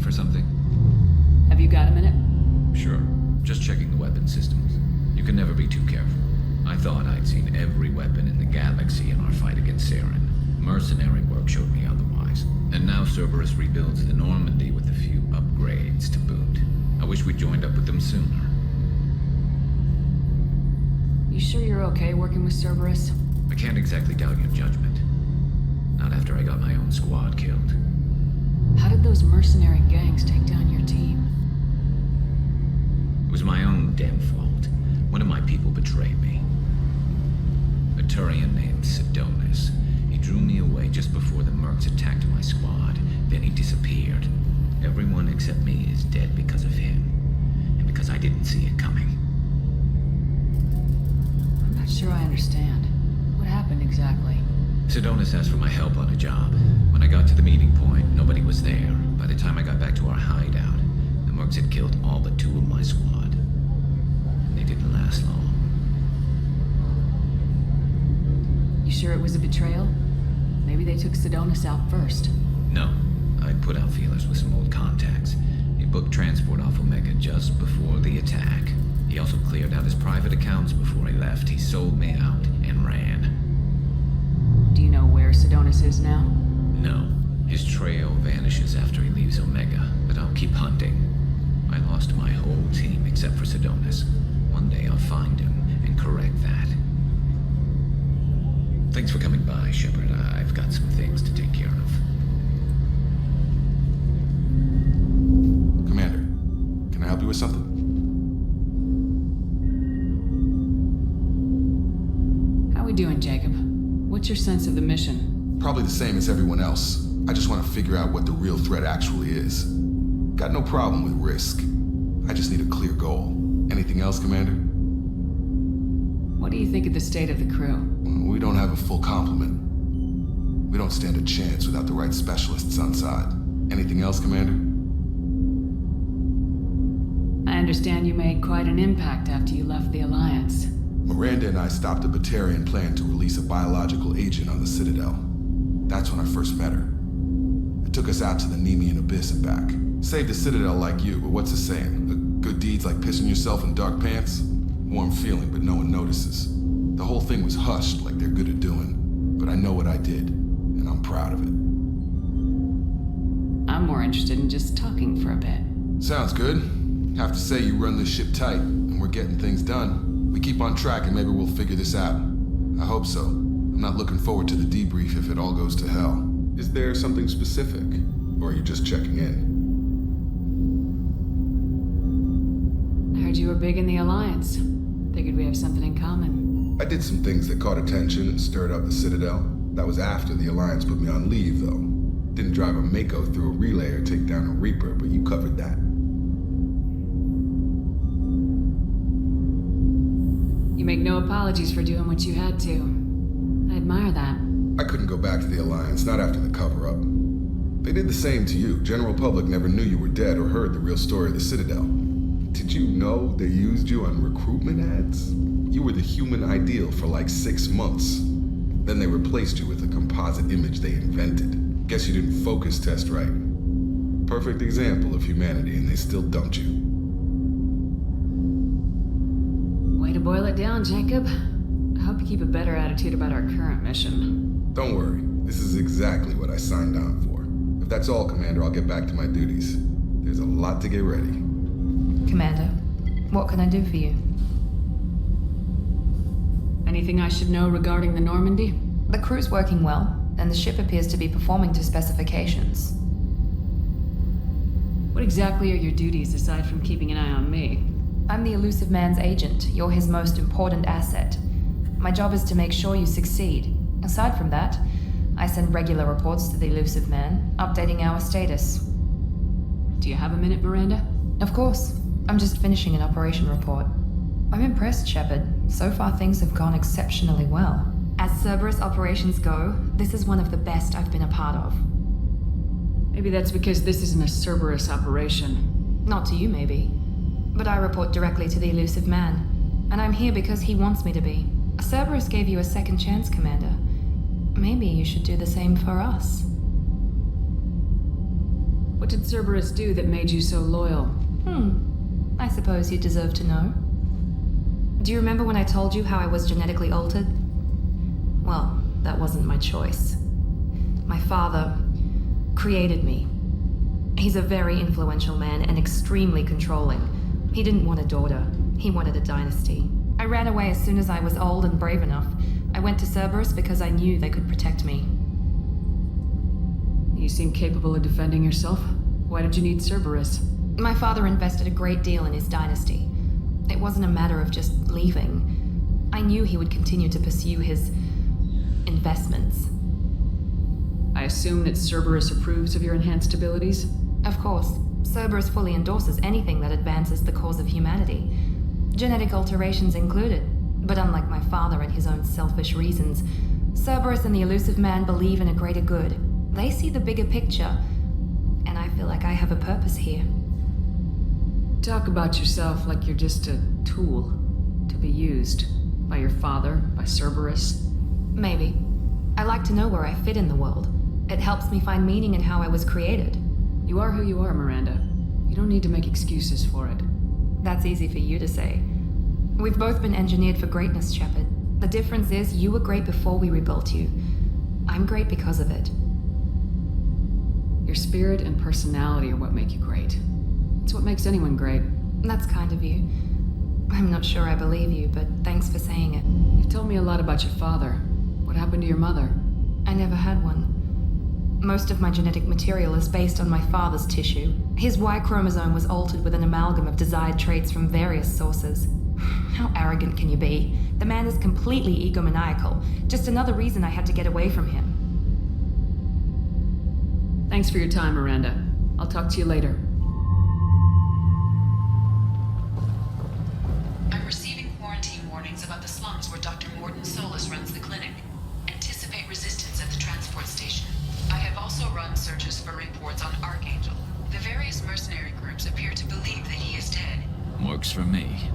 for something? Have you got a minute? Sure. Just checking the weapon systems. You can never be too careful. I thought I'd seen every weapon in the galaxy in our fight against Saren. Mercenary work showed me otherwise. And now Cerberus rebuilds the Normandy with a few upgrades to boot. I wish we'd joined up with them sooner. You sure you're okay working with Cerberus? I can't exactly doubt your judgment. Not after I got my own squad killed. How did those mercenary gangs take down your team? It was my own damn fault. One of my people betrayed me. A Turian named Sidonis. He drew me away just before the mercs attacked my squad. Then he disappeared. Everyone except me is dead because of him. And because I didn't see it coming. I'm not sure I understand. What happened exactly? Sidonis asked for my help on a job. When I got to the meeting point, nobody was there. By the time I got back to our hideout, the mercs had killed all but 2 of my squad. They didn't last long. You sure it was a betrayal? Maybe they took Sidonis out first. No. I put out feelers with some old contacts. He booked transport off Omega just before the attack. He also cleared out his private accounts before he left. He sold me out and ran. Do you know where Sidonis is now? No. His trail vanishes after he leaves Omega, but I'll keep hunting. I lost my whole team except for Sidonis. One day I'll find him and correct that. Thanks for coming by, Shepard. I've got some things to take care of. Commander, can I help you with something? How we doing, Jacob? What's your sense of the mission? Probably the same as everyone else. I just want to figure out what the real threat actually is. Got no problem with risk. I just need a clear goal. Anything else, Commander? What do you think of the state of the crew? We don't have a full complement. We don't stand a chance without the right specialists on side. Anything else, Commander? I understand you made quite an impact after you left the Alliance. Miranda and I stopped a Batarian plan to release a biological agent on the Citadel. That's when I first met her. It took us out to the Nemean Abyss and back. Saved the Citadel like you, but what's the saying? A good deed's like pissing yourself in dark pants? Warm feeling, but no one notices. The whole thing was hushed like they're good at doing. But I know what I did, and I'm proud of it. I'm more interested in just talking for a bit. Sounds good. Have to say you run this ship tight, and we're getting things done. We keep on track and maybe we'll figure this out. I hope so. I'm not looking forward to the debrief if it all goes to hell. Is there something specific? Or are you just checking in? I heard you were big in the Alliance. Figured we have something in common. I did some things that caught attention and stirred up the Citadel. That was after the Alliance put me on leave, though. Didn't drive a Mako through a relay or take down a Reaper, but you covered that. You make no apologies for doing what you had to. I admire that. I couldn't go back to the Alliance, not after the cover-up. They did the same to you. General public never knew you were dead or heard the real story of the Citadel. Did you know they used you on recruitment ads? You were the human ideal for like 6 months. Then they replaced you with a composite image they invented. Guess you didn't focus test right. Perfect example of humanity, and they still dumped you. Way to boil it down, Jacob. I hope you keep a better attitude about our current mission. Don't worry. This is exactly what I signed on for. If that's all, Commander, I'll get back to my duties. There's a lot to get ready. Commander, what can I do for you? Anything I should know regarding the Normandy? The crew's working well, and the ship appears to be performing to specifications. What exactly are your duties aside from keeping an eye on me? I'm the Elusive Man's agent. You're his most important asset. My job is to make sure you succeed. Aside from that, I send regular reports to the Elusive Man, updating our status. Do you have a minute, Miranda? Of course. I'm just finishing an operation report. I'm impressed, Shepard. So far things have gone exceptionally well. As Cerberus operations go, this is one of the best I've been a part of. Maybe that's because this isn't a Cerberus operation. Not to you, maybe. But I report directly to the Elusive Man. And I'm here because he wants me to be. Cerberus gave you a second chance, Commander. Maybe you should do the same for us. What What did Cerberus do that made you so loyal? I suppose you deserve to know. Do you remember when I told you how I was genetically altered? Well, that wasn't my choice. My father created me. He's a very influential man and extremely controlling. He didn't want a daughter. He wanted a dynasty. I ran away as soon as I was old and brave enough. I went to Cerberus because I knew they could protect me. You seem capable of defending yourself. Why did you need Cerberus? My father invested a great deal in his dynasty. It wasn't a matter of just leaving. I knew he would continue to pursue his investments. I assume that Cerberus approves of your enhanced abilities? Of course, Cerberus fully endorses anything that advances the cause of humanity. Genetic alterations included. But unlike my father and his own selfish reasons, Cerberus and the Elusive Man believe in a greater good. They see the bigger picture, and I feel like I have a purpose here. Talk about yourself like you're just a tool to be used by your father, by Cerberus. Maybe. I like to know where I fit in the world. It helps me find meaning in how I was created. You are who you are, Miranda. You don't need to make excuses for it. That's easy for you to say. We've both been engineered for greatness, Shepard. The difference is you were great before we rebuilt you. I'm great because of it. Your spirit and personality are what make you great. It's what makes anyone great. That's kind of you. I'm not sure I believe you, but thanks for saying it. You've told me a lot about your father. What happened to your mother? I never had one. Most of my genetic material is based on my father's tissue. His Y chromosome was altered with an amalgam of desired traits from various sources. How arrogant can you be? The man is completely egomaniacal. Just another reason I had to get away from him. Thanks for your time, Miranda. I'll talk to you later. I'm receiving quarantine warnings about the slums where Dr. Morden Solis runs the clinic. Anticipate resistance at the transport station. I have also run searches for reports on Archangel. The various mercenary groups appear to believe that he is dead. Works for me.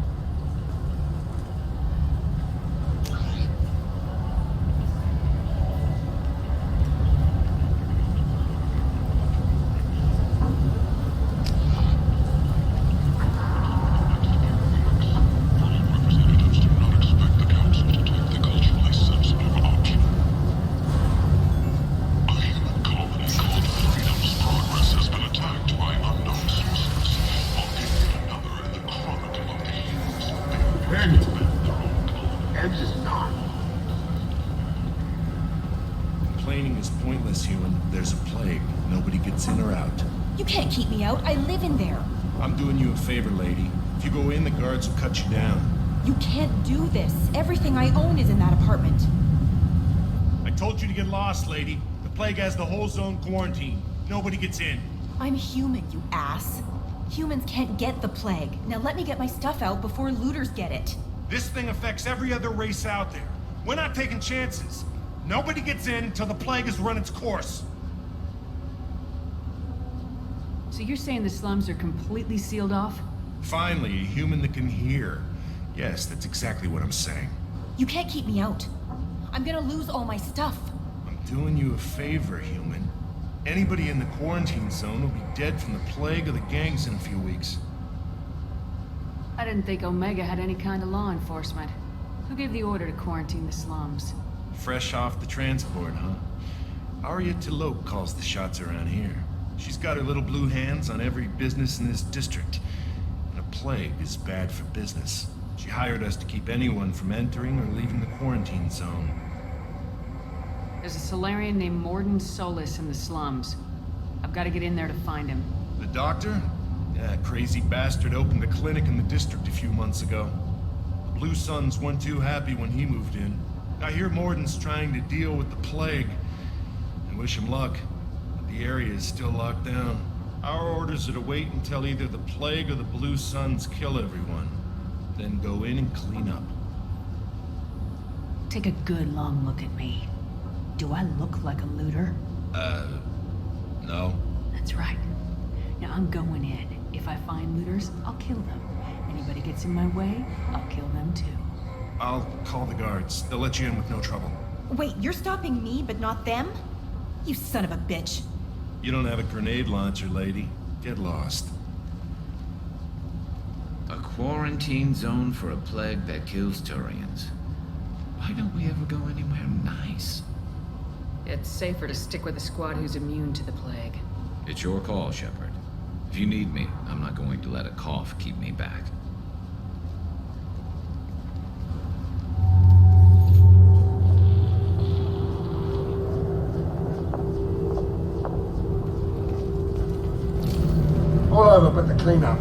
Complaining is pointless, human. There's a plague. Nobody gets in or out. You can't keep me out. I live in there. I'm doing you a favor, lady. If you go in, the guards will cut you down. You can't do this. Everything I own is in that apartment. I told you to get lost, lady. The plague has the whole zone quarantined. Nobody gets in. I'm human, you ass. Humans can't get the plague. Now let me get my stuff out before looters get it. This thing affects every other race out there. We're not taking chances. Nobody gets in until the plague has run its course. So you're saying the slums are completely sealed off? Finally, a human that can hear. Yes, that's exactly what I'm saying. You can't keep me out. I'm gonna lose all my stuff. I'm doing you a favor, human. Anybody in the quarantine zone will be dead from the plague or the gangs in a few weeks. I didn't think Omega had any kind of law enforcement. Who gave the order to quarantine the slums? Fresh off the transport, huh? Arya Talope calls the shots around here. She's got her little blue hands on every business in this district. And a plague is bad for business. She hired us to keep anyone from entering or leaving the quarantine zone. There's a Solarian named Morden Solis in the slums. I've got to get in there to find him. The doctor? Yeah, crazy bastard opened a clinic in the district a few months ago. The Blue Suns weren't too happy when he moved in. I hear Morden's trying to deal with the plague. I wish him luck, but the area is still locked down. Our orders are to wait until either the plague or the Blue Suns kill everyone. Then go in and clean up. Take a good long look at me. Do I look like a looter? No. That's right. Now I'm going in. If I find looters, I'll kill them. Anybody gets in my way, I'll kill them too. I'll call the guards. They'll let you in with no trouble. Wait, you're stopping me, but not them? You son of a bitch. You don't have a grenade launcher, lady. Get lost. A quarantine zone for a plague that kills Turians. Why don't we ever go anywhere nice? It's safer to stick with a squad who's immune to the plague. It's your call, Shepard. If you need me, I'm not going to let a cough keep me back. All over but the cleanup.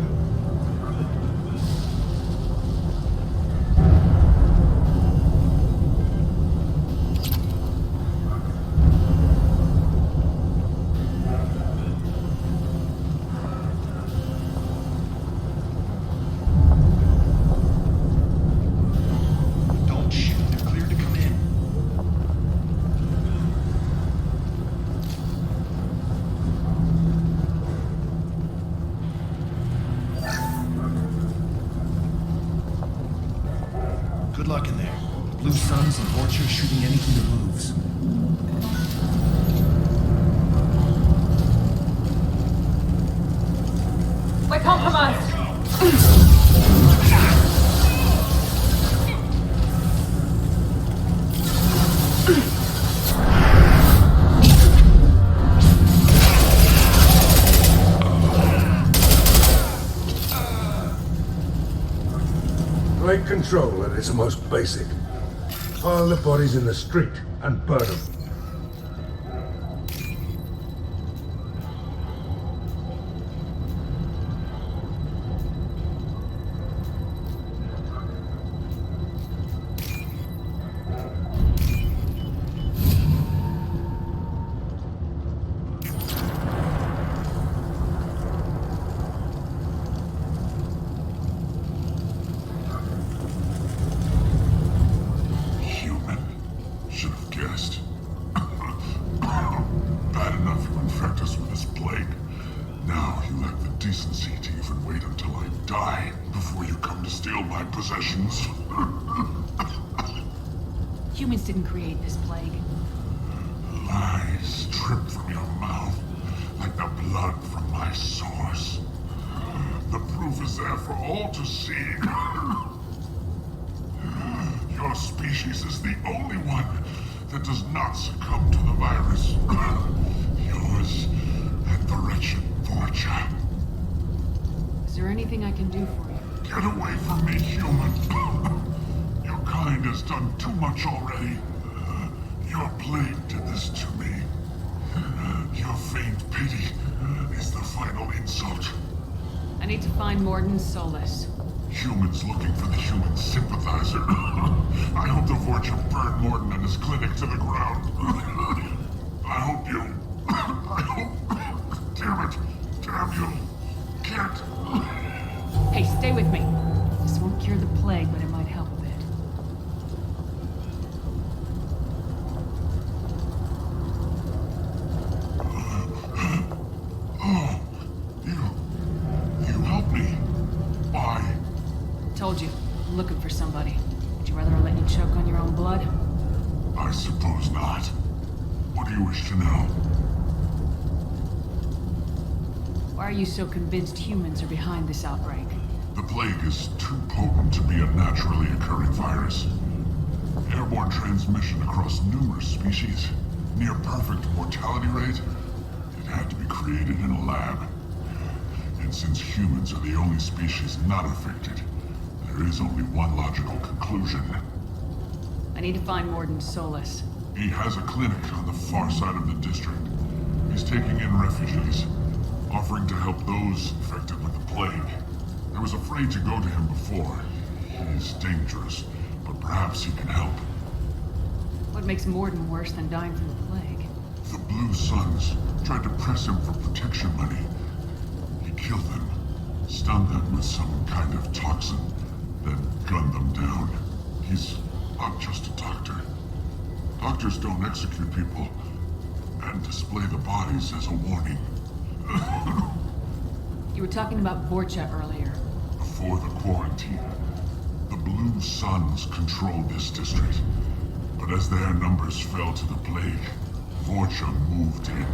Don't shoot. They're cleared to come in. Good luck in there. Blue Suns and Vorcha shooting anything that moves. We're compromised! Plague control at its most basic. Pile the bodies in the street and burn them. Human. Should have guessed. Bad enough you infect us with this plague. Now you lack the decency to even wait until I die before you come to steal my possessions. Humans didn't create this plague. Lies drip from your mouth like the blood from my source. The proof is there for all to see. Your species is the only one that does not succumb to the virus. Yours and the wretched Vorcha. Is there anything I can do for you? Get away from me, human. Your kind has done too much already. Your plague did this to me. Your faint pity is the final insult. I need to find Morden Solus. Humans looking for the human sympathizer. I hope the Vorcha burned Morden and his clinic to the ground. I hope you... I hope... Damn it. Damn you. Can't... Hey, stay with me. This won't cure the plague, but it might help a bit. Oh, you helped me. Why? Told you, I'm looking for somebody. Would you rather I let you choke on your own blood? I suppose not. What do you wish to know? Why are you so convinced humans are behind this outbreak? The plague is too potent to be a naturally occurring virus. Airborne transmission across numerous species, near perfect mortality rate. It had to be created in a lab. And since humans are the only species not affected, there is only one logical conclusion. I need to find Morden Solus. He has a clinic on the far side of the district. He's taking in refugees, offering to help those infected with the plague. I was afraid to go to him before. He's dangerous, but perhaps he can help. What makes Morden worse than dying from the plague? The Blue Suns tried to press him for protection money. He killed them, stunned them with some kind of toxin, then gunned them down. He's not just a doctor. Doctors don't execute people and display the bodies as a warning. You were talking about Vorcha earlier. Before the quarantine, the Blue Suns controlled this district. But as their numbers fell to the plague, Vorcha moved in.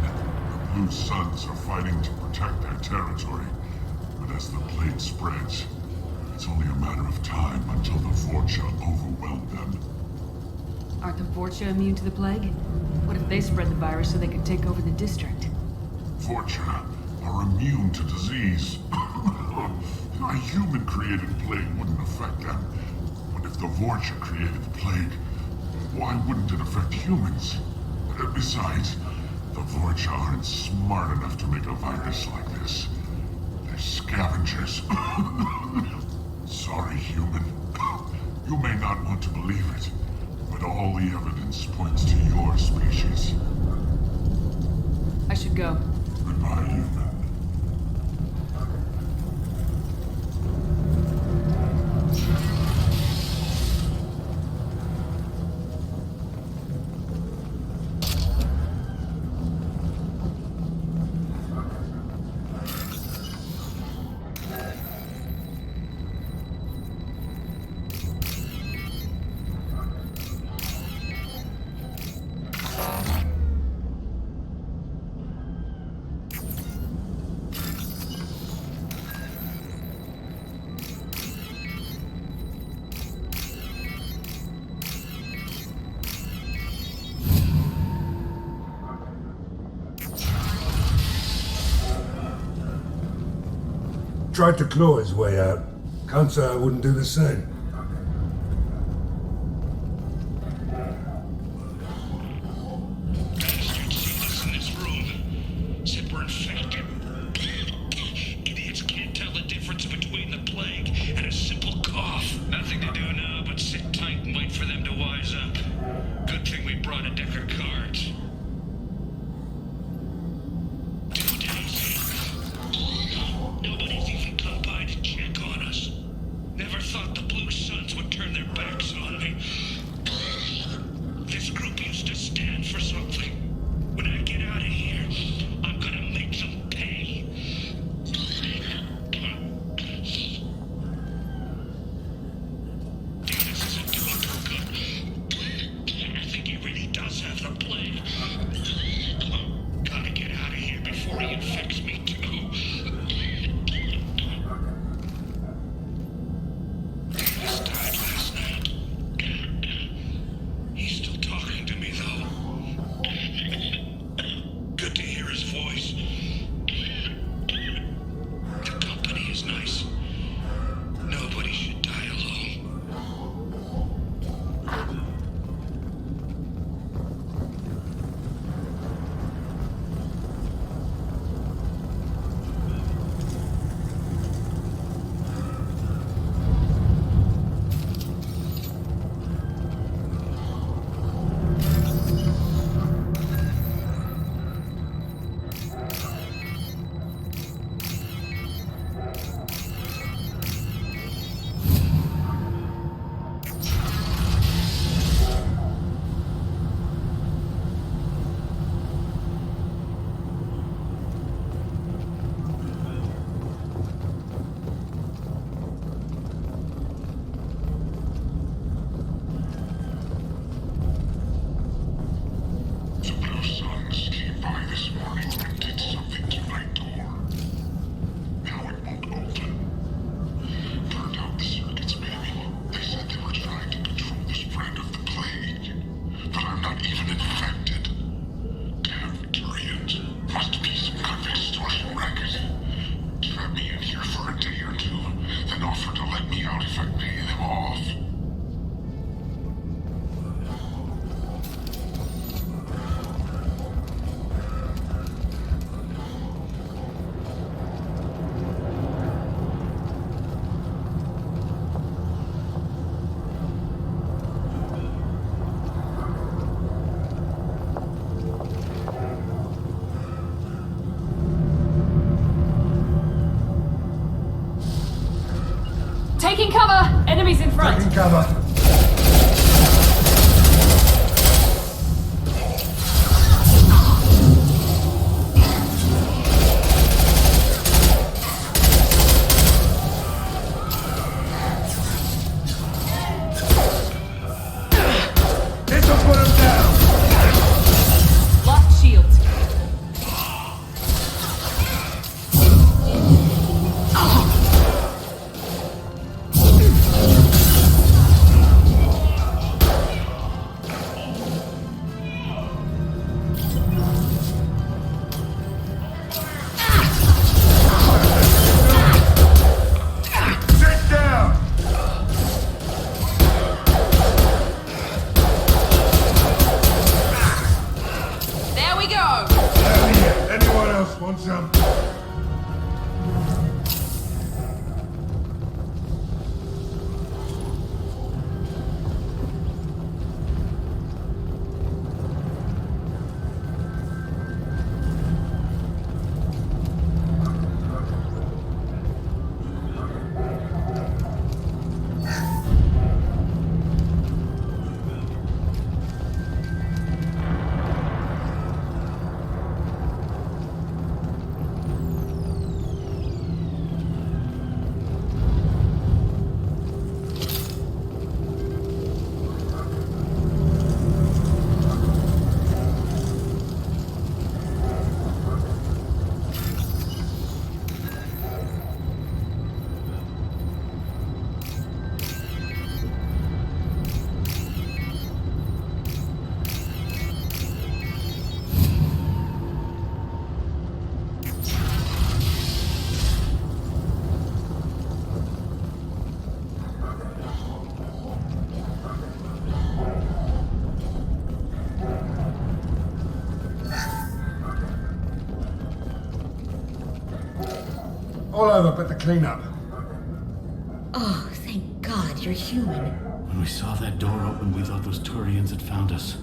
The Blue Suns are fighting to protect their territory. But as the plague spreads, it's only a matter of time until the Vorcha overwhelm them. Aren't the Vorcha immune to the plague? What if they spread the virus so they could take over the district? Vorcha are immune to disease. A human-created plague wouldn't affect them. But if the Vorcha created the plague, why wouldn't it affect humans? Besides, the Vorcha aren't smart enough to make a virus like this. They're scavengers. Sorry, human. You may not want to believe it, but all the evidence points to your species. I should go. Goodbye, human. Tried to claw his way out. Can't say I wouldn't do the same. Bastards in this room. Said we're infected. Idiots can't tell the difference between the plague and a simple cough. Nothing to do now but sit tight and wait for them to wise up. Good thing we brought a deck of cards. 2 days in. Nobody's even come by to check on us. Never thought the Blue Suns would turn their backs on me. This group used to stand for something. When I get out of here, I'm gonna make them pay. This isn't doing too good. I think he really does have the plague. Gotta get out of here before he infects me too. This died last night. He's still talking to me, though. Good to hear his voice. The company is nice. Nobody should die alone. The Blue Suns came by this morning and did something to my door. Now it won't open. Turned out the circuits, baby. They said they were trying to control the spread of the plague. But I'm not even infected. Damn Turians. Must be some kind of extortion racket. Trap me in here for a day or two, then offer to let me out if I pay them off. Taking cover! Enemies in front! Taking cover. This'll put him down. Lost shields. Want some? All over but the cleanup. Oh, thank God you're human. When we saw that door open, we thought those Turians had found us.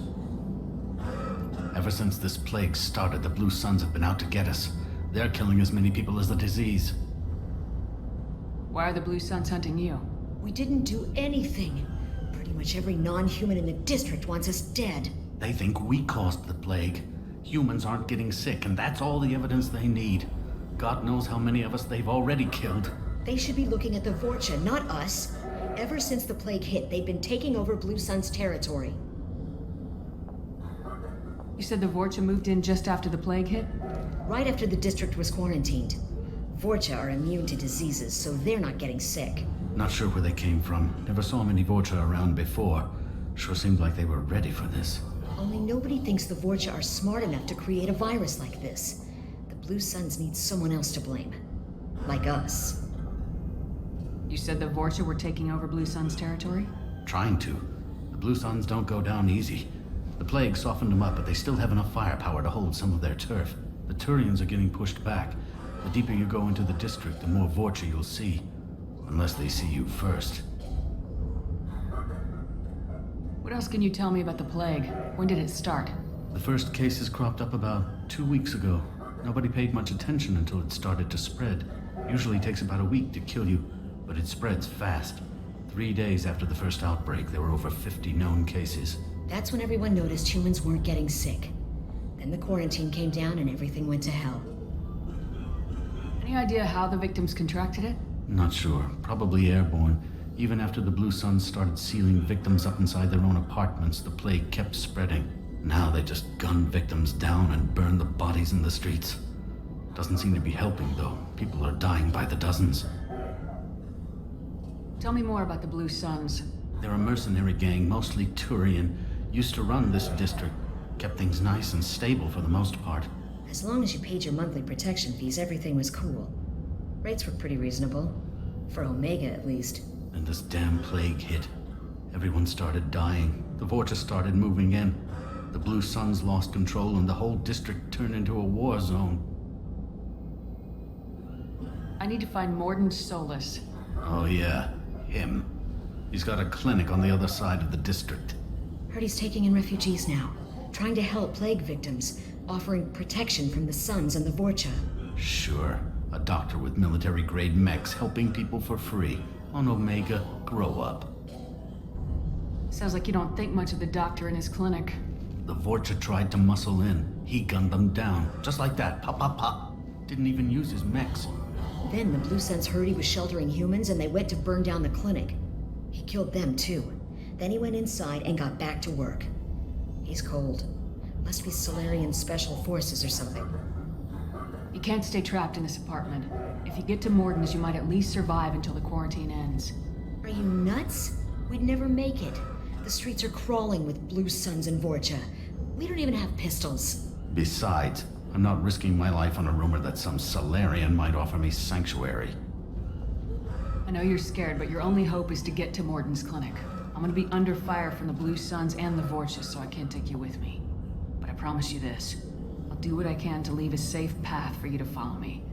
Ever since this plague started, the Blue Suns have been out to get us. They're killing as many people as the disease. Why are the Blue Suns hunting you? We didn't do anything. Pretty much every non-human in the district wants us dead. They think we caused the plague. Humans aren't getting sick, and that's all the evidence they need. God knows how many of us they've already killed. They should be looking at the Vorcha, not us. Ever since the plague hit, they've been taking over Blue Sun's territory. You said the Vorcha moved in just after the plague hit? Right after the district was quarantined. Vorcha are immune to diseases, so they're not getting sick. Not sure where they came from. Never saw many Vorcha around before. Sure seemed like they were ready for this. Only nobody thinks the Vorcha are smart enough to create a virus like this. The Blue Suns need someone else to blame. Like us. You said the Vorcha were taking over Blue Sun's territory? Trying to. The Blue Suns don't go down easy. The plague softened them up, but they still have enough firepower to hold some of their turf. The Turians are getting pushed back. The deeper you go into the district, the more Vorcha you'll see. Unless they see you first. What else can you tell me about the plague? When did it start? The first cases cropped up about 2 weeks ago. Nobody paid much attention until it started to spread. Usually takes about a week to kill you, but it spreads fast. 3 days after the first outbreak, there were over 50 known cases. That's when everyone noticed humans weren't getting sick. Then the quarantine came down and everything went to hell. Any idea how the victims contracted it? Not sure. Probably airborne. Even after the Blue Suns started sealing victims up inside their own apartments, the plague kept spreading. Now they just gun victims down and burn the bodies in the streets. Doesn't seem to be helping, though. People are dying by the dozens. Tell me more about the Blue Suns. They're a mercenary gang, mostly Turian. Used to run this district. Kept things nice and stable for the most part. As long as you paid your monthly protection fees, everything was cool. Rates were pretty reasonable. For Omega, at least. And this damn plague hit. Everyone started dying. The Vorcha started moving in. The Blue Suns lost control and the whole district turned into a war zone. I need to find Morden Solus. Oh yeah, him. He's got a clinic on the other side of the district. Heard he's taking in refugees now. Trying to help plague victims. Offering protection from the Suns and the Vorcha. Sure. A doctor with military-grade mechs helping people for free. On Omega, grow up. Sounds like you don't think much of the doctor in his clinic. The Vorcha tried to muscle in. He gunned them down. Just like that. Pop, pop, pop. Didn't even use his mechs. Then the Blue Suns heard he was sheltering humans and they went to burn down the clinic. He killed them too. Then he went inside and got back to work. He's cold. Must be Solarian Special Forces or something. You can't stay trapped in this apartment. If you get to Morden's, you might at least survive until the quarantine ends. Are you nuts? We'd never make it. The streets are crawling with Blue Suns and Vorcha. We don't even have pistols. Besides, I'm not risking my life on a rumor that some Solarian might offer me sanctuary. I know you're scared, but your only hope is to get to Morden's clinic. I'm gonna be under fire from the Blue Suns and the Vorcha, so I can't take you with me. But I promise you this. I'll do what I can to leave a safe path for you to follow me.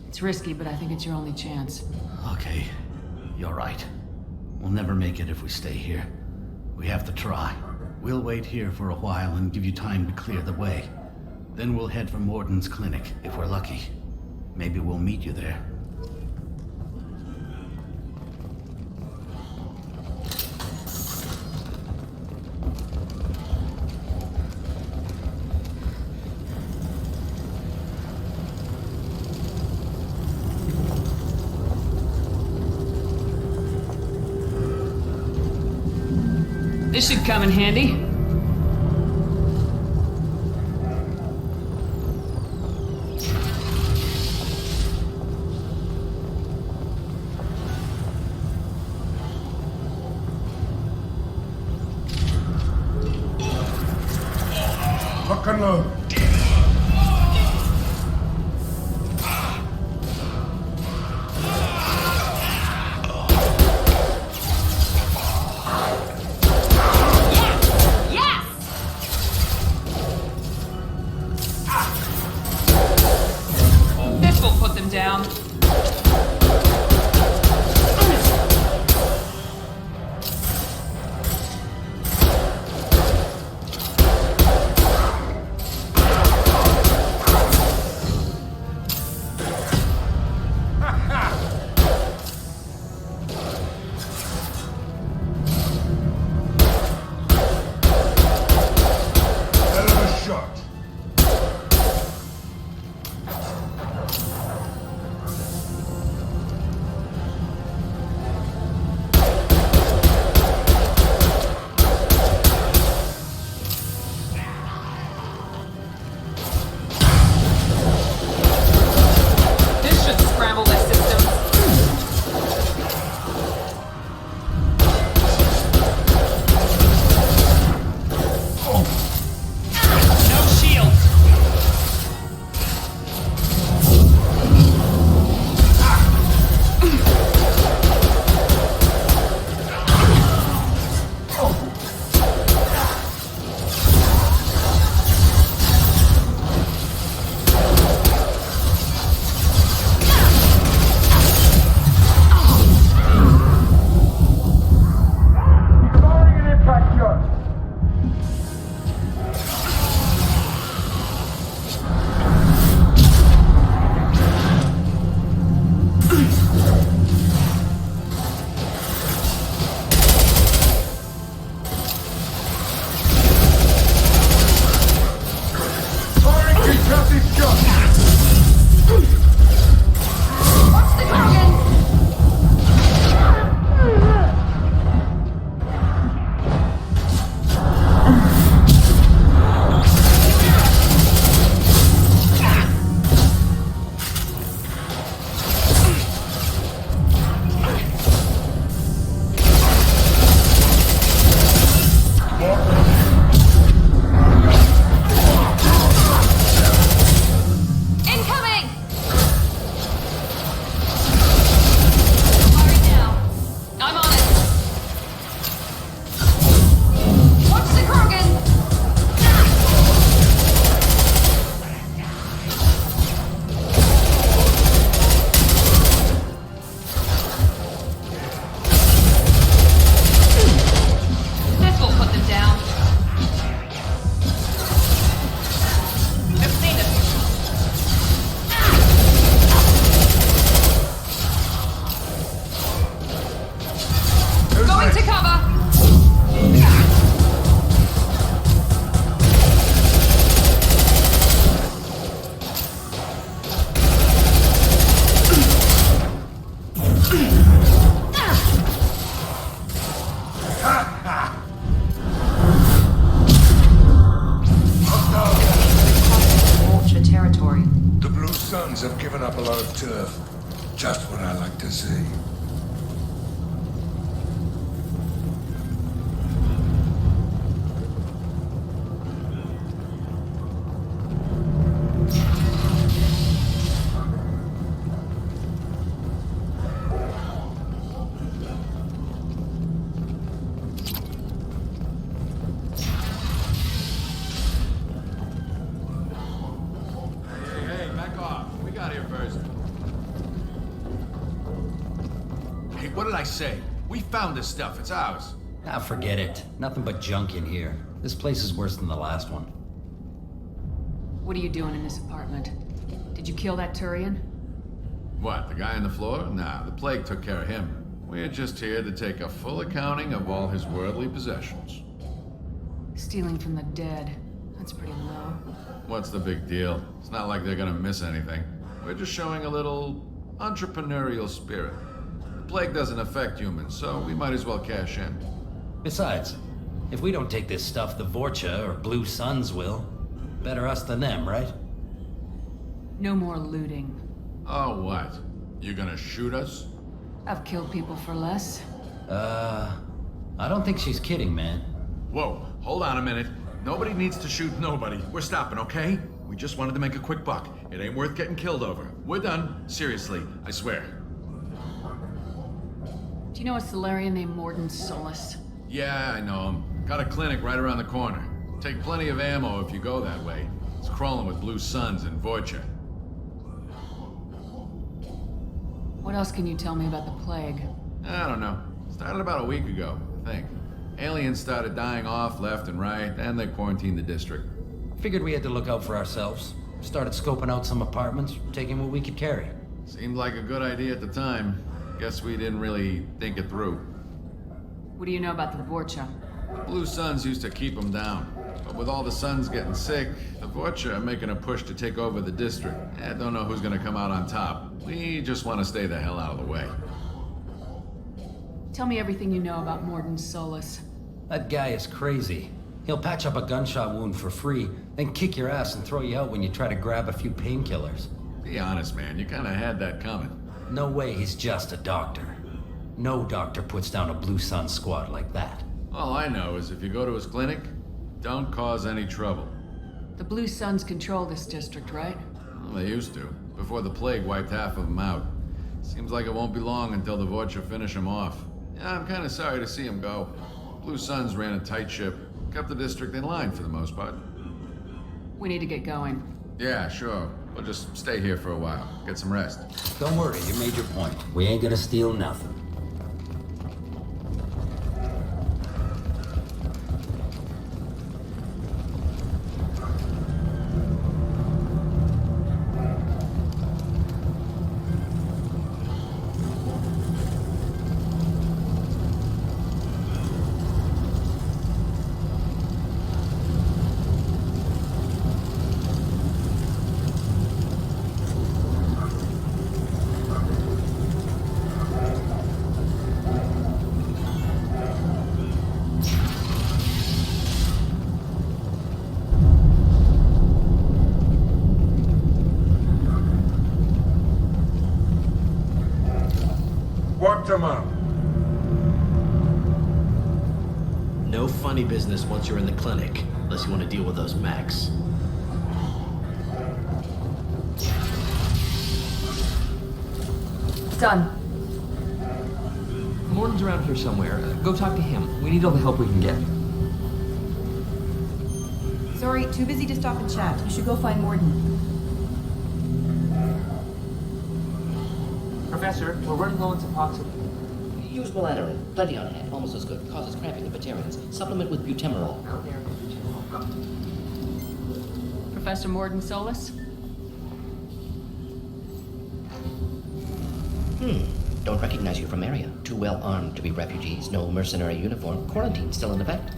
It's risky, but I think it's your only chance. Okay, you're right. We'll never make it if we stay here. We have to try. We'll wait here for a while and give you time to clear the way. Then we'll head for Morden's clinic, if we're lucky. Maybe we'll meet you there. This should come in handy. Lock and load. Down. Have given up a lot of turf. Just what I like to see. out here first. Hey, what did I say? We found this stuff. It's ours. Ah, forget it. Nothing but junk in here. This place is worse than the last one. What are you doing in this apartment? Did you kill that Turian? What, the guy on the floor? Nah, the plague took care of him. We're just here to take a full accounting of all his worldly possessions. Stealing from the dead. That's pretty low. What's the big deal? It's not like they're gonna miss anything. We're just showing a little entrepreneurial spirit. The plague doesn't affect humans, so we might as well cash in. Besides, if we don't take this stuff, the Vorcha or Blue Suns will. Better us than them, right? No more looting. Oh, what? You gonna shoot us? I've killed people for less. I don't think she's kidding, man. Whoa, hold on a minute. Nobody needs to shoot nobody. We're stopping, okay? We just wanted to make a quick buck. It ain't worth getting killed over. We're done. Seriously, I swear. Do you know a Solarian named Morden Solus? Yeah, I know him. Got a clinic right around the corner. Take plenty of ammo if you go that way. It's crawling with Blue Suns and Vorcha. What else can you tell me about the plague? I don't know. Started about a week ago, I think. Aliens started dying off left and right, and they quarantined the district. Figured we had to look out for ourselves. Started scoping out some apartments, taking what we could carry. Seemed like a good idea at the time. Guess we didn't really think it through. What do you know about the Vorcha? The Blue Suns used to keep them down. But with all the Suns getting sick, the Vorcha are making a push to take over the district. I don't know who's gonna come out on top. We just want to stay the hell out of the way. Tell me everything you know about Morden Solus. That guy is crazy. He'll patch up a gunshot wound for free, then kick your ass and throw you out when you try to grab a few painkillers. Be honest, man. You kinda had that coming. No way he's just a doctor. No doctor puts down a Blue Sun squad like that. All I know is if you go to his clinic, don't cause any trouble. The Blue Suns control this district, right? Well, they used to, before the plague wiped half of them out. Seems like it won't be long until the Vorcha finish him off. Yeah, I'm kinda sorry to see him go. Blue Suns ran a tight ship, kept the district in line for the most part. We need to get going. Yeah, sure. We'll just stay here for a while, get some rest. Don't worry, you made your point. We ain't gonna steal nothing. What them up? No funny business once you're in the clinic, unless you want to deal with those mechs. Done. Morton's around here somewhere. Go talk to him. We need all the help we can get. Sorry, too busy to stop and chat. You should go find Morden. Professor, we're running low on Suboxone. Use Melanorin. Plenty on hand. Almost as good. Causes cramping in Batarians. Supplement with butemerol. Professor Morden Solus? Don't recognize you from area. Too well armed to be refugees. No mercenary uniform. Quarantine still in effect.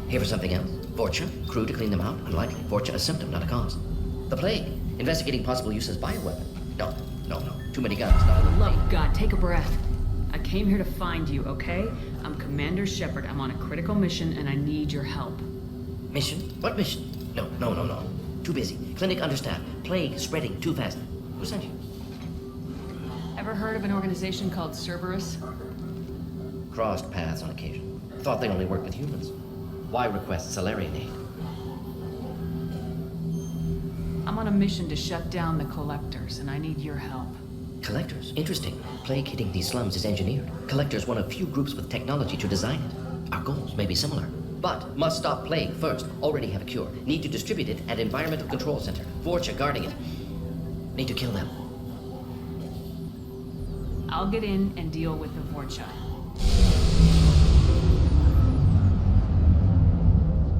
Here for something else? Vorcha? Crew to clean them out? Unlikely. Vorcha a symptom, not a cause. The plague. Investigating possible use as bioweapon. No. Too many guns. Not enough. Love of God, take a breath. I came here to find you, okay? I'm Commander Shepard. I'm on a critical mission and I need your help. Mission? What mission? No. Too busy. Clinic understaffed. Plague spreading too fast. Who sent you? Ever heard of an organization called Cerberus? Crossed paths on occasion. Thought they only worked with humans. Why request Solarian aid? I'm on a mission to shut down the Collectors, and I need your help. Collectors? Interesting. Plague hitting these slums is engineered. Collectors one of few groups with technology to design it. Our goals may be similar. But must stop plague first. Already have a cure. Need to distribute it at Environmental Control Center. Vorcha guarding it. Need to kill them. I'll get in and deal with the Vorcha.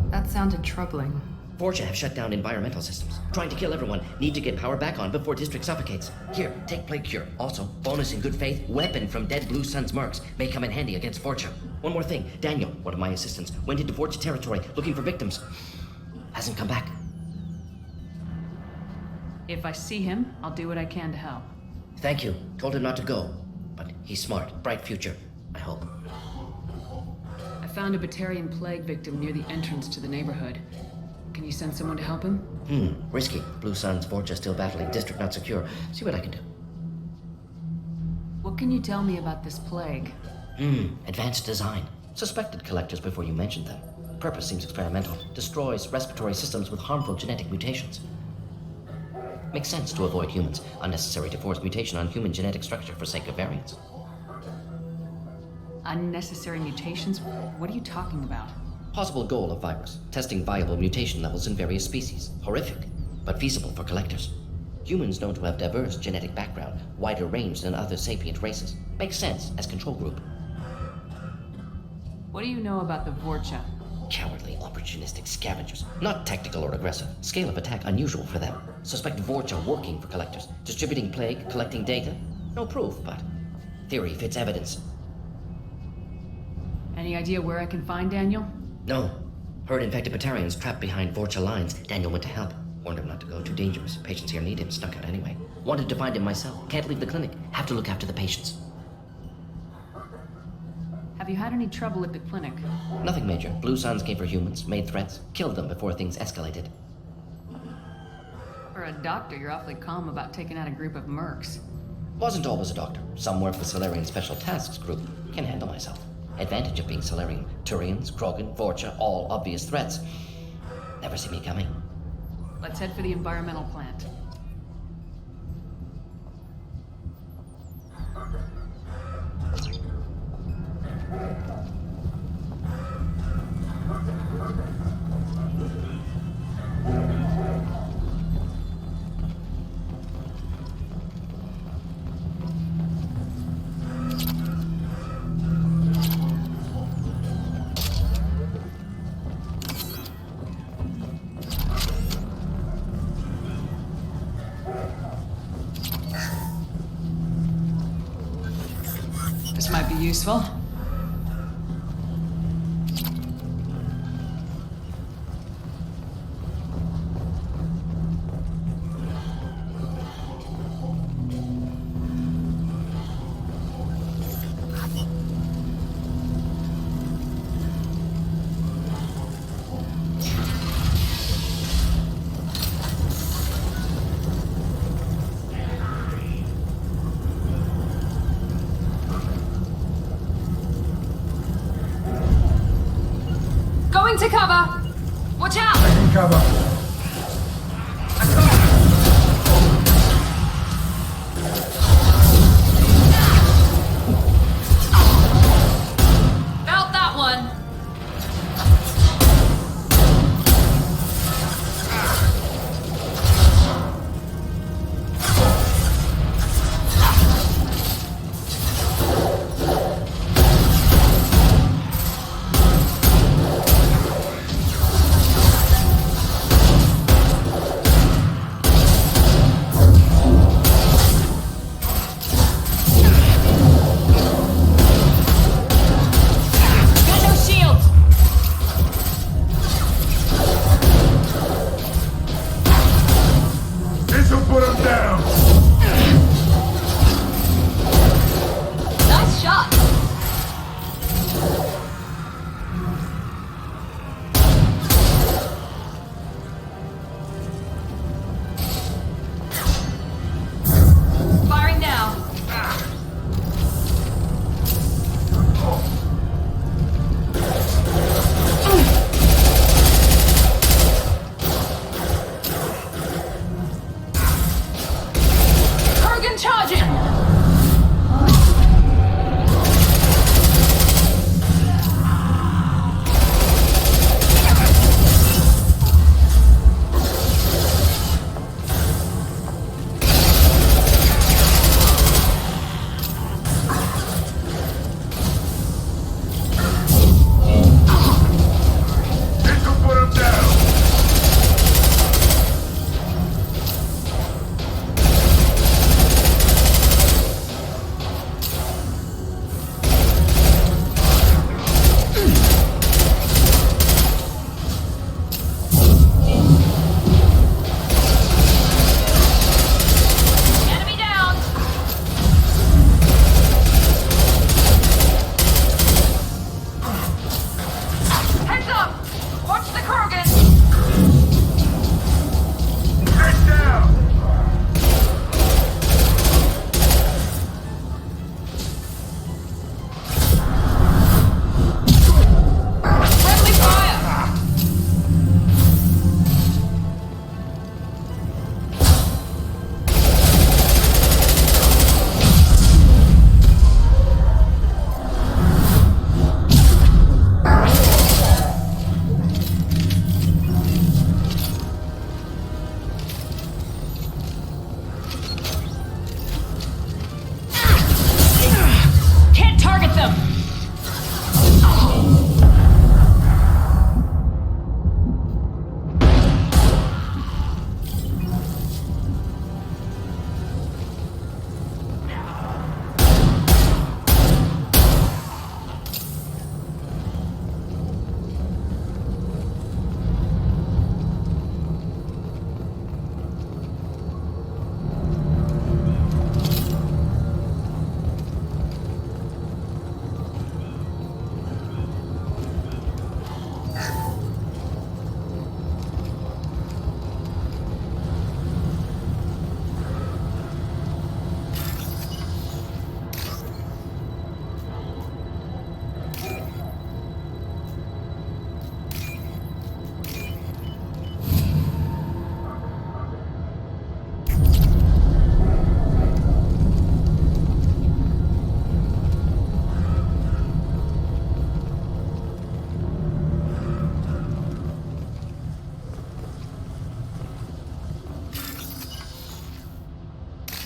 That sounded troubling. Vorcha have shut down environmental systems. Trying to kill everyone. Need to get power back on before district suffocates. Here, take plague cure. Also, bonus in good faith, weapon from dead Blue Sun's mercs. May come in handy against Vorcha. One more thing. Daniel, one of my assistants, went into Vorcha territory looking for victims. Hasn't come back. If I see him, I'll do what I can to help. Thank you. Told him not to go. But he's smart. Bright future. I hope. I found a Batarian plague victim near the entrance to the neighborhood. Can you send someone to help him? Risky. Blue Sun's Vorcha still battling. District not secure. See what I can do. What can you tell me about this plague? Advanced design. Suspected collectors before you mentioned them. Purpose seems experimental. Destroys respiratory systems with harmful genetic mutations. Makes sense to avoid humans. Unnecessary to force mutation on human genetic structure for sake of variance. Unnecessary mutations? What are you talking about? Possible goal of virus. Testing viable mutation levels in various species. Horrific, but feasible for collectors. Humans known to have diverse genetic background, wider range than other sapient races. Makes sense as control group. What do you know about the Vorcha? Cowardly, opportunistic scavengers. Not tactical or aggressive. Scale of attack unusual for them. Suspect Vorcha working for collectors. Distributing plague, collecting data. No proof, but theory fits evidence. Any idea where I can find Daniel? No. Heard infected Batarians trapped behind Vorcha lines. Daniel went to help. Warned him not to go, too dangerous. Patients here need him, snuck out anyway. Wanted to find him myself. Can't leave the clinic. Have to look after the patients. Have you had any trouble at the clinic? Nothing major. Blue Suns came for humans, made threats, killed them before things escalated. For a doctor, you're awfully calm about taking out a group of mercs. Wasn't always a doctor. Some work with Solarian Special Tasks Group. Can handle myself. Advantage of being Solarian. Turians, Krogan, Vorcha, all obvious threats. Never see me coming. Let's head for the environmental plant. This might be useful. Going to cover! Watch out! Taking cover. Felt that one!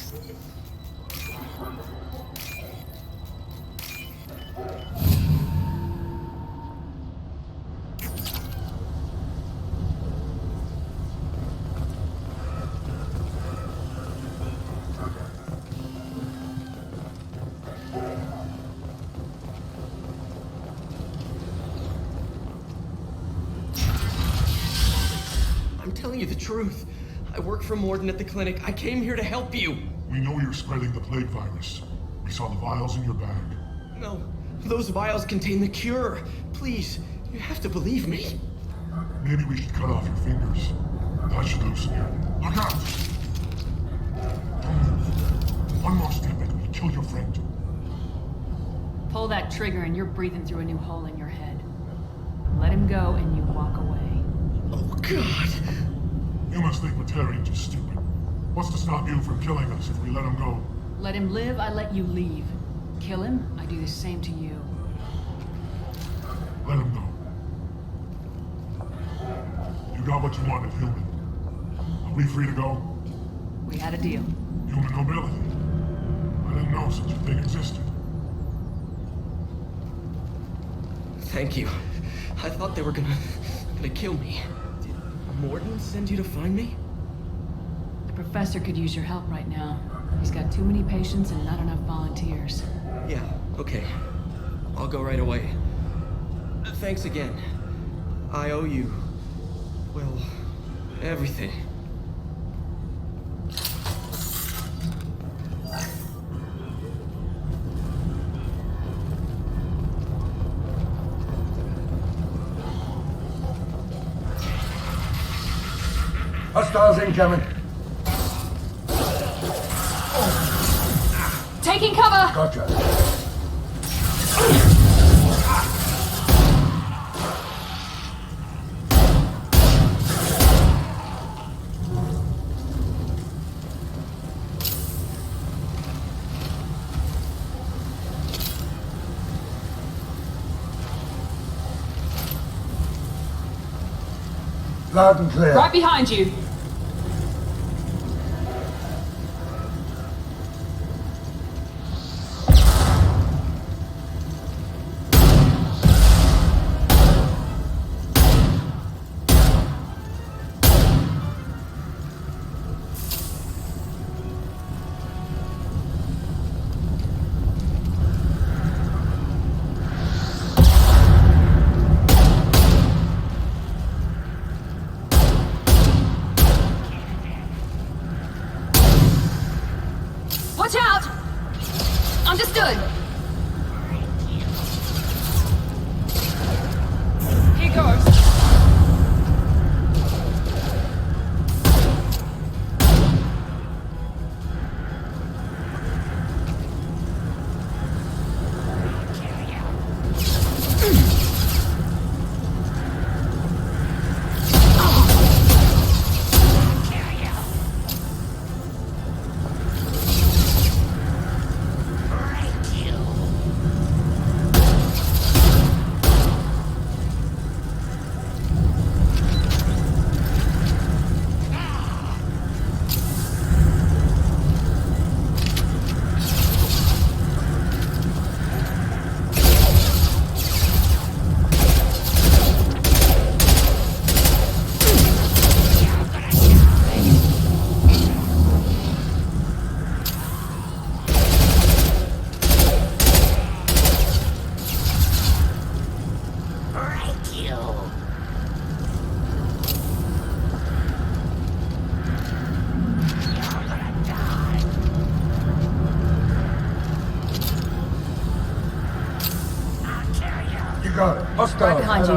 I'm telling you the truth. I work for Morden at the clinic. I came here to help you. We know you're spreading the plague virus. We saw the vials in your bag. No, those vials contain the cure. Please, you have to believe me. Maybe we should cut off your fingers. That should loosen you. Look out! Don't move. One more step and we'll kill your friend. Pull that trigger and you're breathing through a new hole in your head. Let him go and you walk away. Oh, God. You must think we're tearing too stupid. What's to stop you from killing us if we let him go? Let him live, I let you leave. Kill him, I do the same to you. Let him go. You got what you wanted, human. Are we free to go? We had a deal. Human nobility. I didn't know such a thing existed. Thank you. I thought they were gonna kill me. Did Morden send you to find me? The professor could use your help right now. He's got too many patients and not enough volunteers. Yeah, okay. I'll go right away. Thanks again. I owe you, well, everything. Hostiles incoming. Taking cover! Gotcha. Loud and clear. Right behind you. Watch out! Understood. Here goes. Got it. Hostiles. Right behind you.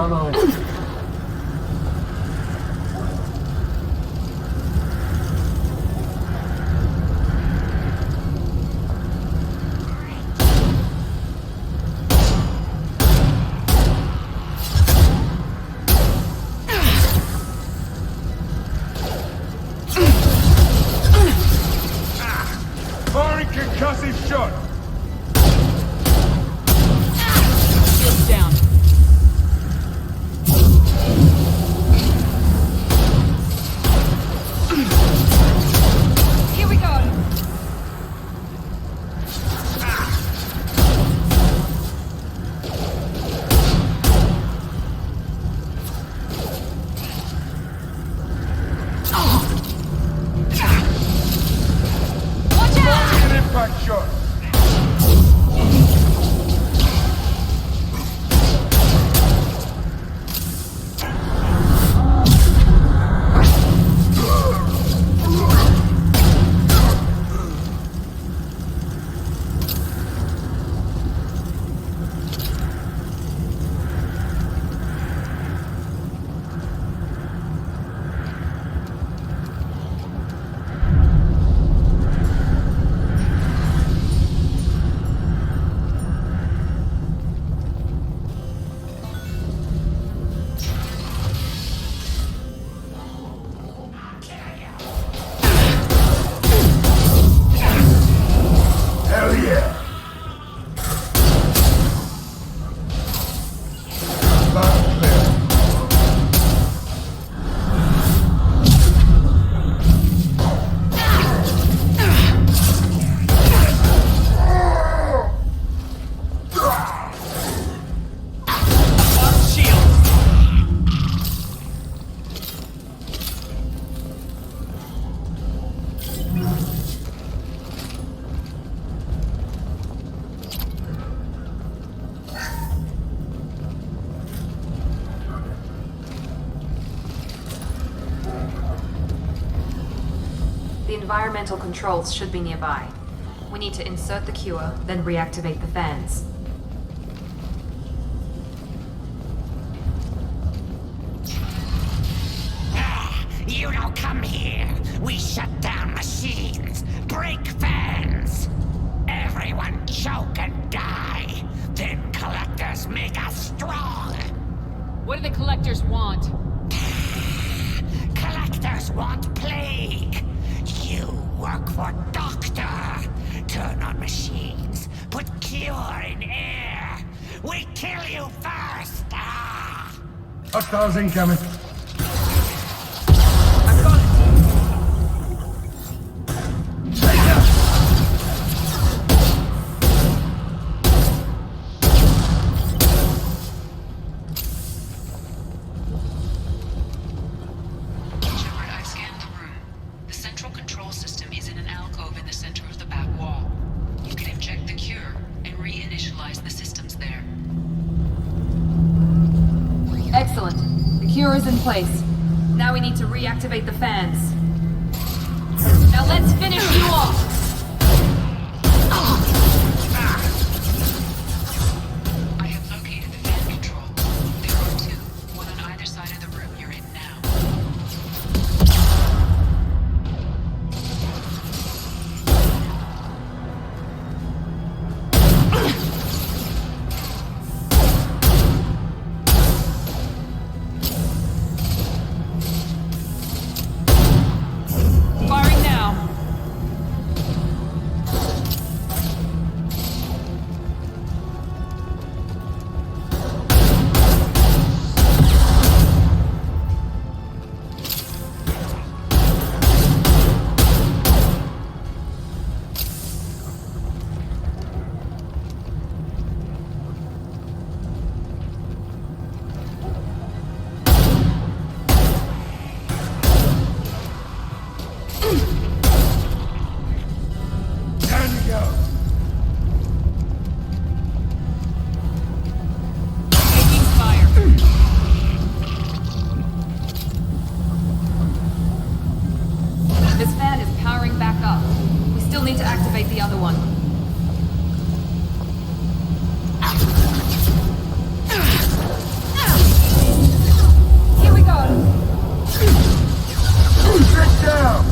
Firing concussive shot. Shields down. Here we go. Contact shot. Hell yeah! Loud and clear. The environmental controls should be nearby. We need to insert the cure, then reactivate the fans. You don't come here. We shut down machines, break fans. Everyone choke and die. Then collectors make us strong. What do the collectors want? Collectors want plague. You work for Doctor. Turn on machines. Put cure in air. We kill you first. Ah. Hostiles incoming. Shepard, I've scanned the room. The central control system is in an alcove in the center of the back wall. You can inject the cure and reinitialize the systems there. Excellent. The cure is in place. Now we need to reactivate the fans. Now let's finish you off! I have located the fan control. There are two, one on either side of the room you're in now. Firing now. Time to go. Taking fire. This fan is powering back up. We still need to activate the other one. Here we go! Get down!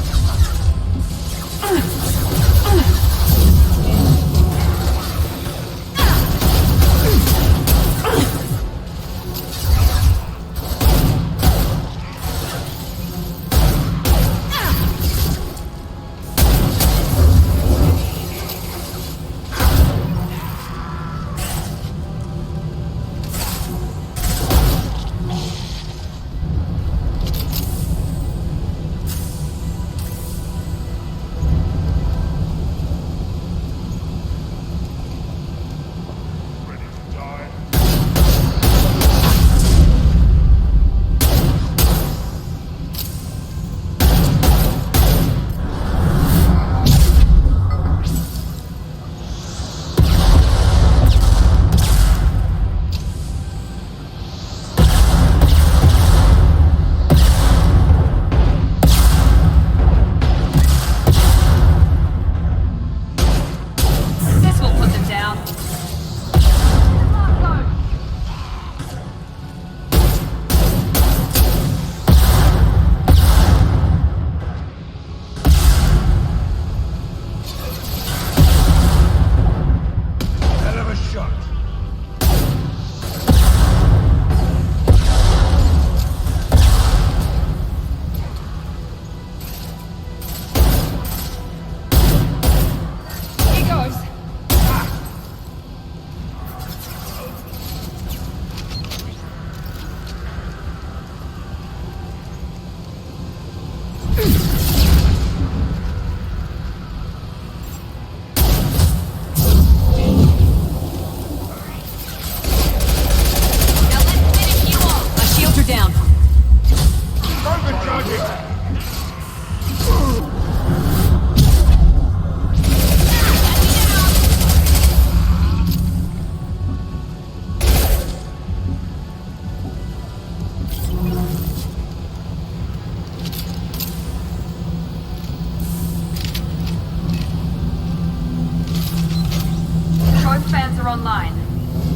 online.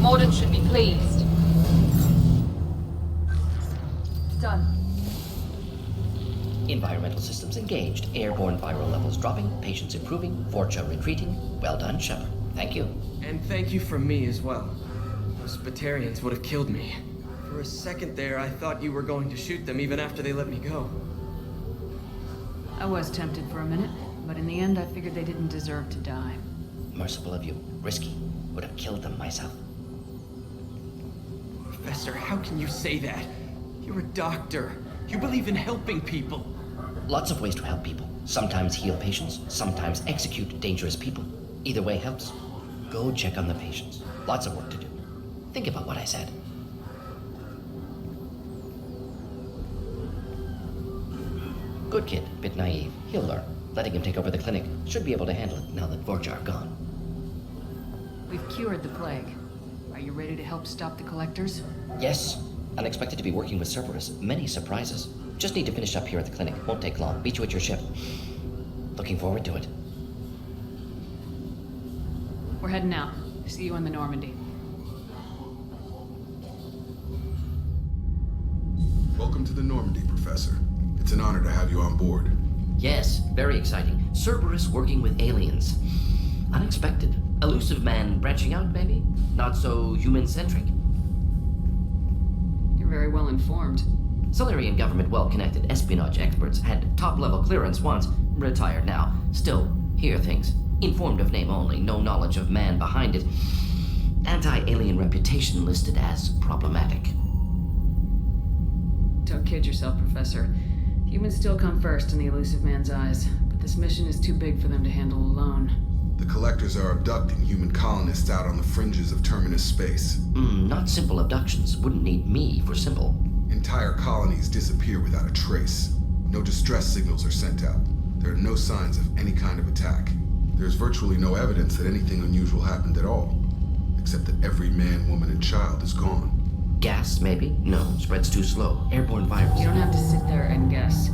Morden should be pleased. Done. Environmental systems engaged. Airborne viral levels dropping. Patients improving. Vorcha retreating. Well done, Shepard. Thank you. And thank you from me as well. Those Batarians would have killed me. For a second there, I thought you were going to shoot them even after they let me go. I was tempted for a minute, but in the end I figured they didn't deserve to die. Merciful of you. Risky. Would have killed them myself. Professor, how can you say that? You're a doctor. You believe in helping people. Lots of ways to help people. Sometimes heal patients, sometimes execute dangerous people. Either way helps. Go check on the patients. Lots of work to do. Think about what I said. Good kid, bit naive. He'll learn. Letting him take over the clinic should be able to handle it now that Vorcha are gone. We've cured the plague. Are you ready to help stop the collectors? Yes. Unexpected to be working with Cerberus. Many surprises. Just need to finish up here at the clinic. Won't take long. Meet you at your ship. Looking forward to it. We're heading out. See you on the Normandy. Welcome to the Normandy, Professor. It's an honor to have you on board. Yes, very exciting. Cerberus working with aliens. Unexpected. Elusive man branching out, maybe? Not so human-centric. You're very well informed. Solarian government well-connected espionage experts had top-level clearance once, retired now. Still, hear things. Informed of name only, no knowledge of man behind it. Anti-alien reputation listed as problematic. Don't kid yourself, Professor. Humans still come first in the elusive man's eyes, but this mission is too big for them to handle alone. The collectors are abducting human colonists out on the fringes of terminus space. Not simple abductions. Wouldn't need me for simple. Entire colonies disappear without a trace. No distress signals are sent out. There are no signs of any kind of attack. There's virtually no evidence that anything unusual happened at all, except that every man, woman, and child is gone. Gas, maybe? No, spreads too slow. Airborne virus. You don't have to sit there and guess.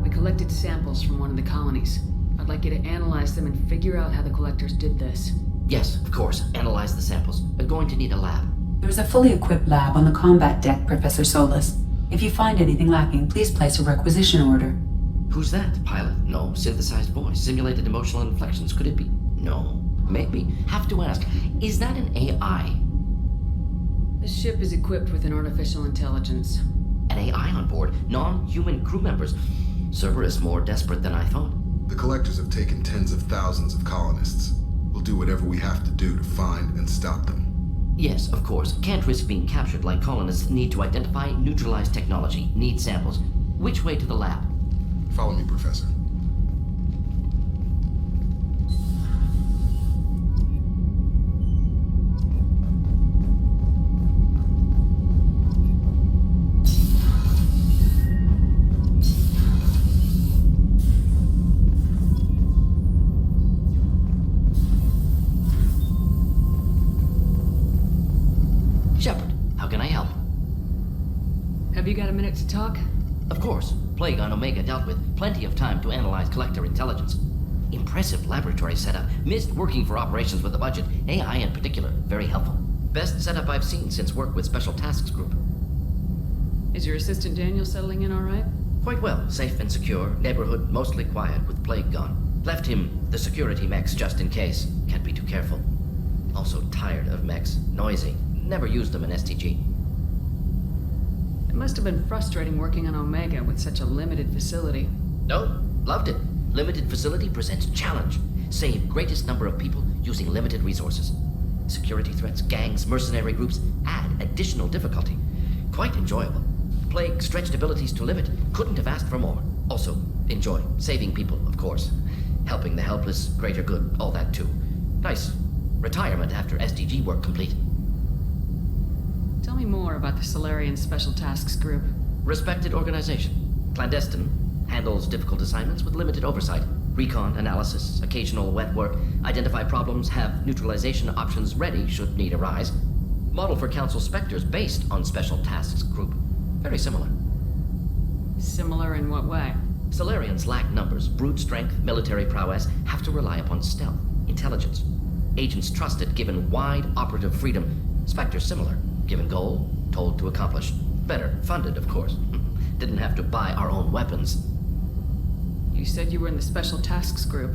We collected samples from one of the colonies. I'd like you to analyze them and figure out how the collectors did this. Yes, of course. Analyze the samples. We're going to need a lab. There's a fully equipped lab on the combat deck, Professor Solus. If you find anything lacking, please place a requisition order. Who's that? Pilot? No. Synthesized voice. Simulated emotional inflections. Could it be? No. Maybe. Have to ask. Is that an AI? The ship is equipped with an artificial intelligence. An AI on board? Non-human crew members? Cerberus more desperate than I thought. The collectors have taken tens of thousands of colonists. We'll do whatever we have to do to find and stop them. Yes, of course. Can't risk being captured like colonists need to identify, neutralize technology, need samples. Which way to the lab? Follow me, Professor. Shepard, how can I help? Have you got a minute to talk? Of course. Plague on Omega dealt with. Plenty of time to analyze collector intelligence. Impressive laboratory setup. Missed working for operations with a budget. AI in particular. Very helpful. Best setup I've seen since work with Special Tasks Group. Is your assistant Daniel settling in all right? Quite well. Safe and secure. Neighborhood mostly quiet with Plague gone. Left him the security mechs just in case. Can't be too careful. Also tired of mechs. Noisy. Never used them in STG. It must have been frustrating working on Omega with such a limited facility. No, loved it. Limited facility presents challenge. Save greatest number of people using limited resources. Security threats, gangs, mercenary groups add additional difficulty. Quite enjoyable. Plague stretched abilities to limit. Couldn't have asked for more. Also, enjoy. Saving people, of course. Helping the helpless, greater good, all that too. Nice. Retirement after SDG work complete. Tell me more about the Solarian Special Tasks Group. Respected organization. Clandestine. Handles difficult assignments with limited oversight. Recon, analysis, occasional wet work. Identify problems, have neutralization options ready should need arise. Model for Council Spectres based on Special Tasks Group. Very similar. Similar in what way? Solarians lack numbers, brute strength, military prowess, have to rely upon stealth, intelligence. Agents trusted, given wide operative freedom. Spectre similar. Given goal, told to accomplish. Better funded, of course. Didn't have to buy our own weapons. You said you were in the Special Tasks Group.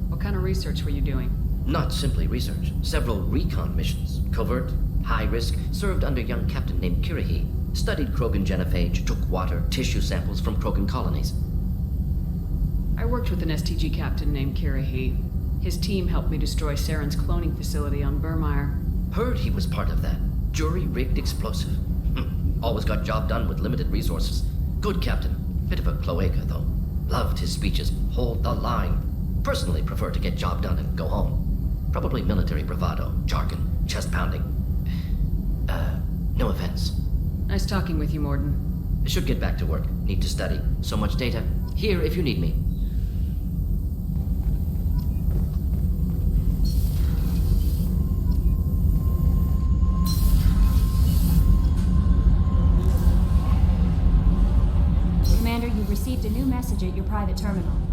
What kind of research were you doing? Not simply research. Several recon missions. Covert, high risk, served under a young captain named Kirihi. Studied Krogan genophage, took water, tissue samples from Krogan colonies. I worked with an STG captain named Kirihi. His team helped me destroy Saren's cloning facility on Burmire. Heard he was part of that. Jury-rigged explosive. Always got job done with limited resources. Good captain. Bit of a cloaca, though. Loved his speeches. Hold the line. Personally prefer to get job done and go home. Probably military bravado, jargon, chest pounding. No offense. Nice talking with you, Morden. Should get back to work. Need to study. So much data. Here if you need me. Commander, you've received a new message at your private terminal.